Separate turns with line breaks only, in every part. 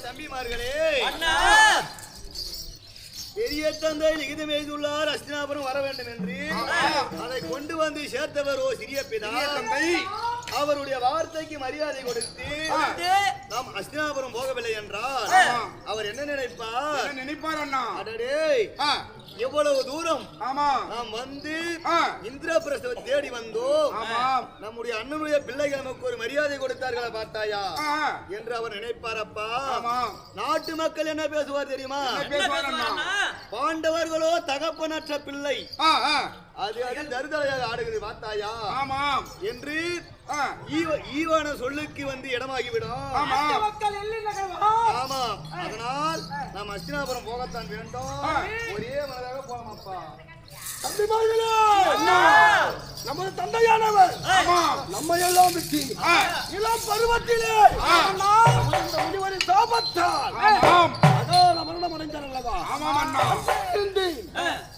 தம்பிமார்களே, பெரிய தந்தை லிகிதம் எழுதியுள்ளார், அஸ்தினாபுரம் வர வேண்டும் என்று. அதை கொண்டு வந்து சேர்த்தவர் சிறிய பிதா. அவருடைய வார்த்தைக்கு மரியாதை கொடுத்து நாம் அஸ்தினாபுரம் போகவில்லை என்றால் அவர் என்ன நினைப்பார்? அடடே, எவ்வளவு தூரம் நாம் வந்து இந்திரபிரஸ்தவத்தை தேடி வந்தோம், நம்முடைய அண்ணனுடைய பிள்ளைகள் நமக்கு ஒரு மரியாதை கொடுத்தார்களா பார்த்தாயா என்று அவர் நினைப்பாரப்பா. நாட்டு மக்கள் என்ன பேசுவார் தெரியுமா? பாண்டவர்களோ தகப்பனற்ற பிள்ளை, அது தருதலையாக ஆடுகிறது பார்த்தாயா என்று ஈவான சொல்லுக்கு வந்து இடமாகிவிடும். ஆமா, அதனால் நாம் அஸ்தினாபுரம் போகத்தான் வேண்டும். ஒரே மனதாக போகலாமப்பா.
நமது தந்தையானவர் நம்ம எல்லாம் விட்டு இளம் பருவத்திலே முனிவரின் சாபத்தால் மரணம் அடைந்தார் அல்லவா?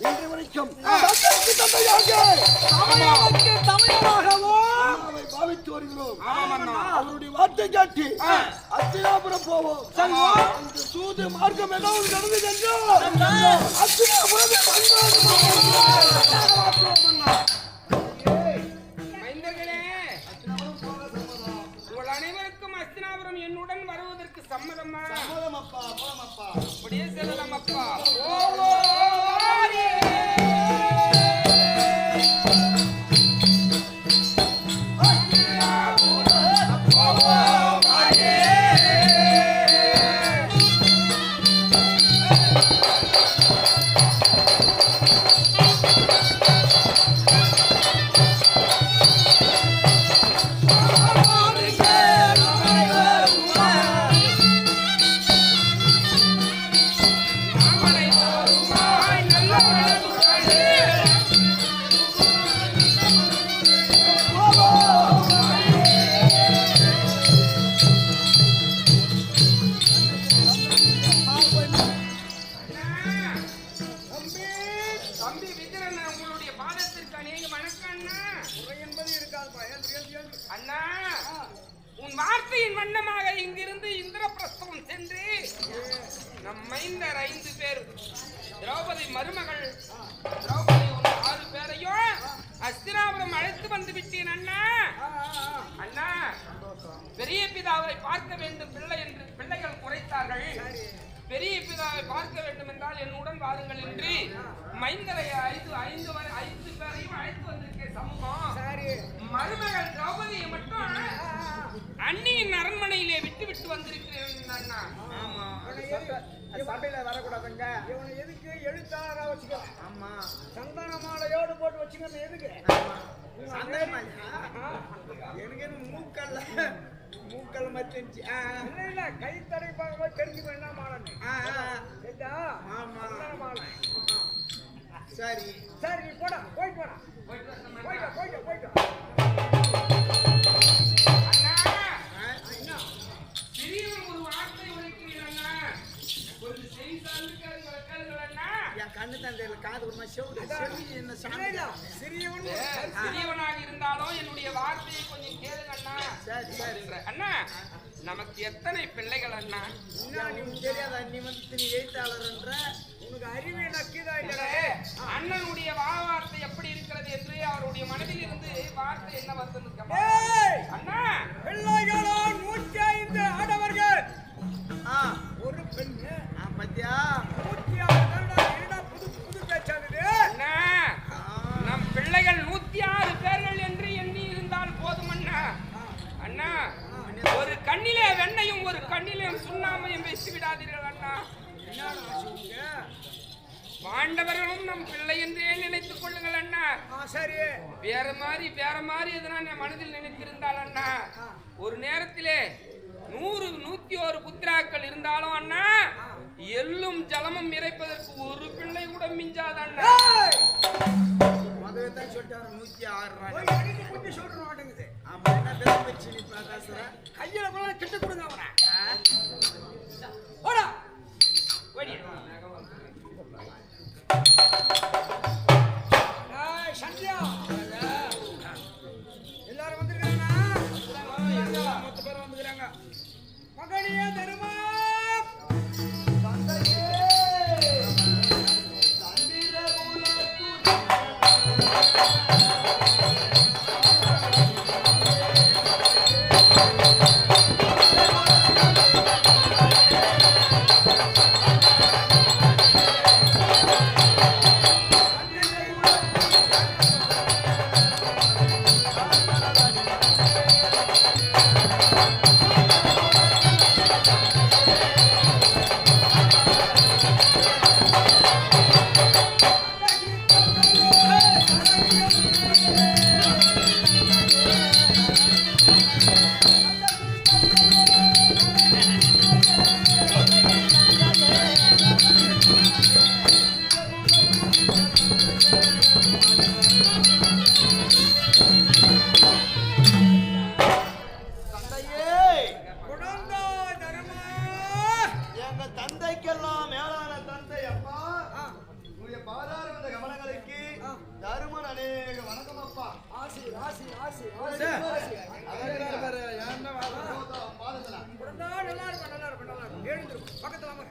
இன்று வரைக்கும் பாவித்து வருகிறோம். அவருடைய வார்த்தை காட்டி அஸ்தினாபுரம் போவோம். சூது மார்க்கம் ஏதாவது நடந்தது என்றால்
உங்கள் அனைவருக்கும் அஸ்தினாபுரம் என்னுடன் வருவதற்கு சம்மதமா?
சம்மதமப்பா, போலாமப்பா.
அப்படியே செல்லலாம் அப்பா. அண்ணா, உன் வார்த்தையின் வண்ணமாக இங்கிருந்து இந்திரபிரஸ்தவம் சென்று நம் மைந்தர் 5 பேர், திரௌபதி மருமகள் திரௌபதி 6 பேரையும் அஸ்தினாபுரம் அழைத்து வந்து விட்டேன் அண்ணா. அண்ணா, பெரிய பிதாவை பார்க்க வேண்டும் பிள்ளை என்று பிள்ளைகள் குறைத்தார்கள். பெரிய பிதாவை பார்க்க வேண்டும் என்றால் என்னுடன் வாருங்கள் என்று மைந்தரை 5 பேரையும் அழைத்து வந்திருக்கேன் சமூகம். மருமகள் திரௌபதியை மட்டும் அண்ணியின் அரண்மனையிலே விட்டு வந்திருக்கிறேன் அண்ணா.
சபையில வரக்கூடாதுங்க. இவனை எதுக்கு எழுத்தாளரா வச்சுக்கலாம்? ஆமா, சந்தான மாலையோடு போட்டு வச்சுக்கணும். எதுக்கு எனக்கு மூக்கல் மத்திருச்சு. இல்ல கை தடை பார்க்கும்போது தெரிஞ்சுக்கோ என்ன மாலை. சரி சரி, போடா, போயிட்டு போயிட்டு. கண்ணு தந்தையில காது
சிறியவனாக இருந்தாலும் என்னுடைய வார்த்தையை கொஞ்சம் கேளுங்க அண்ணா. அண்ணா, நமக்கு எத்தனை பிள்ளைகள் அண்ணா?
தெரியாதா? நீ வந்து எழுத்தாளர் என்ற உனக்கு அறிவை நக்கிதா இல்ல?
அண்ணனுடைய வார்த்தை எப்படி இருக்கிறது என்று அவருடைய மனதில் இருந்து வார்த்தை என்ன வந்து அண்ணா?
பிள்ளைகளோ 105 ஆடவர்கள், ஒரு பெண்ணு. பத்தியா 106 புது பேச்சானது.
நம் பிள்ளைகள் 106 பேர்கள் என்று எண்ணி இருந்தால் போதும் அண்ணா. அண்ணா, ஒரு கண்ணிலே வெண்ணையும் ஒரு கண்ணிலே சுண்ணாமையும் வைத்து விடாதீர்கள் அண்ணா. பாண்டவர்களும் நம் பிள்ளை என்றே நினைத்துக் கொள்ளுங்கள் அண்ணா.
சரி,
வேற மாதிரி எதனா மனதில் நினைத்திருந்தால் அண்ணா, ஒரு நேரத்திலே 101 புத்திராக்கள் இருந்தாலும் அண்ணா, எள்ளும் ஜலமும் இறைப்பதற்கு ஒரு பிள்ளை கூட மிஞ்சாத அண்ணா.
மதத்தான் சொல்லிட்டாரு 106 சொல்ற மாட்டேங்குது. ஆமா, என்ன பேச்சு நீ பேசுற? கையில கூட கிட்ட கொடுங்க அவனை. போடா ஓடி. சந்தியா எல்லாரும் வந்திருக்காங்க. 10 பேர் வந்துக்கிறாங்க. மகனியே தருமா பக்கத்துல அமரு.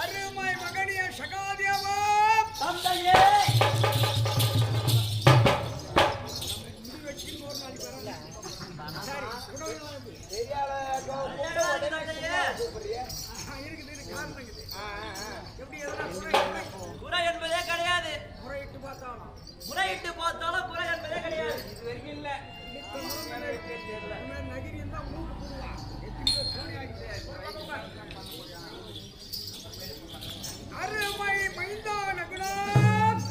அருமை மகனிய சகாதேவா
தந்தையே
குறை என்பதே கிடையாது.
முறையிட்டு பார்த்தாலும்
முறையிட்டு பார்த்தாலும் குறை என்பதே கிடையாது.
இது வரைக்கும் இல்ல
நகிரியம் தான் மூக்கு போடுவான். எத்தனை கோடி ஆகிட்டு அருமை மைந்தான குணம்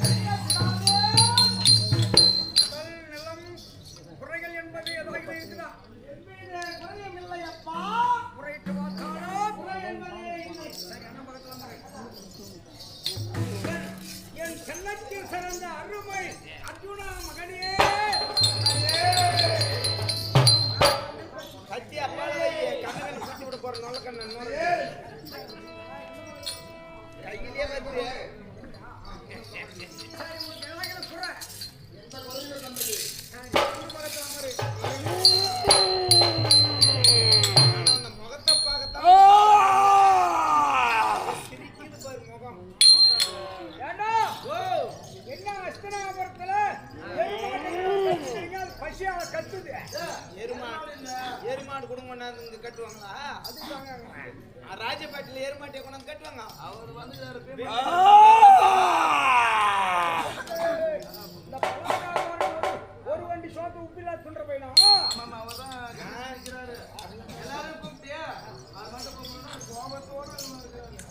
நிலம் குறைகள் என்பது எதாக இருக்குதா? முறையிட்டு பார்த்தாலும் சரி, அண்ணன் பக்கத்துல அமரு. என் செல்லத்தில் சிறந்த அருமை அர்ஜுனா மகனே
கத்தி அப்பால கண்ணன் சுத்தி விட போற நல்ல கண்ணன் கையிலே வந்து
சரி, உங்களுக்கு எல்லாம் குறை
எந்த குறையும் தம்பி
சரி, அண்ணன் பக்கத்துல அமரு.
அந்த முகத்தை பார்க்கத்தான் சிரிக்குது பாரு முகம்.
ஏண்டா? என்ன அஸ்தினாபுரத்துல பசியால கத்துது.
எருமாடு குடும்பம் கொண்டாந்து இங்க கட்டுவாங்களா? ராஜபாட்டில எருமாட்டியை கொண்டாந்து கட்டுவாங்க. அவர் வந்து
இந்த பல்லாக்காரன் ஒரு வண்டி சோத்து உப்பில்லா துண்ட போயிடும்.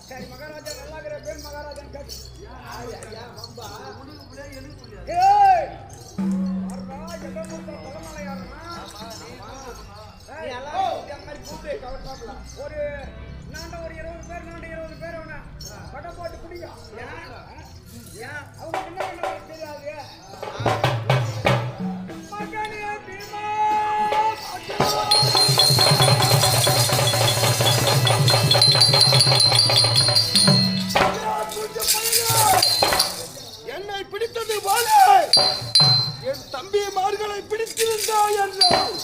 சரி, மகாராஜா நல்லா இருக்கிற பேர் மகாராஜன் கட்டு. ஏய், வர்றா, எல்லோரும் தலைமலையாருன்னா ஒரு நாண்ட ஒரு 20 பேர் நாண்ட 20 பேர் அவனை படம் போட்டு குடிக்கும். அவங்க என்ன பண்ண தெரியாது. மகனே பீமா
என்னை பிடித்தது போல என் தம்பிமார்களை பிடித்திருந்தா என்றால்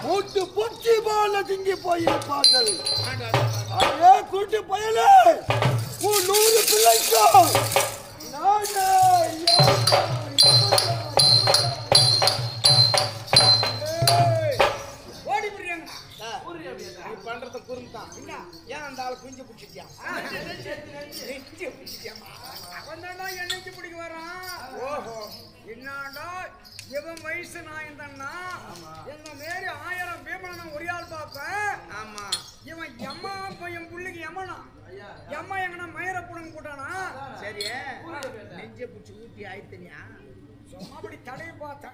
மூட்டு பூச்சி போல திங்கி போயிருப்பார்கள். அதே கூட்டு பயலே உன் 100 பிள்ளைக்கும்
ஓடி புரியாங்க.
நீ பண்றத குறும்தான். ஏன் அந்த ஆளை குஞ்சு பிடிச்சிட்டியான்?
அவன் தான்டா என்னைக்கு பிடிக்க வரான்.
ஓஹோ,
என்னடா இவன் வயசு நான் இந்தன்னா என்ன மாரி 1000 பீமனை ஒரே ஆள் பார்ப்பேன்.
ஆமா,
இவன் எம்மா பையன் புள்ளிக்கு எம்மனா எம்மா எங்கன்னா மயிரை புடுங்க போட்டானா.
சரி, நெஞ்ச பிடிச்சி ஊட்டி ஆயிடுத்தனியா?
சும்மா அப்படி தடையை பார்த்தேன்.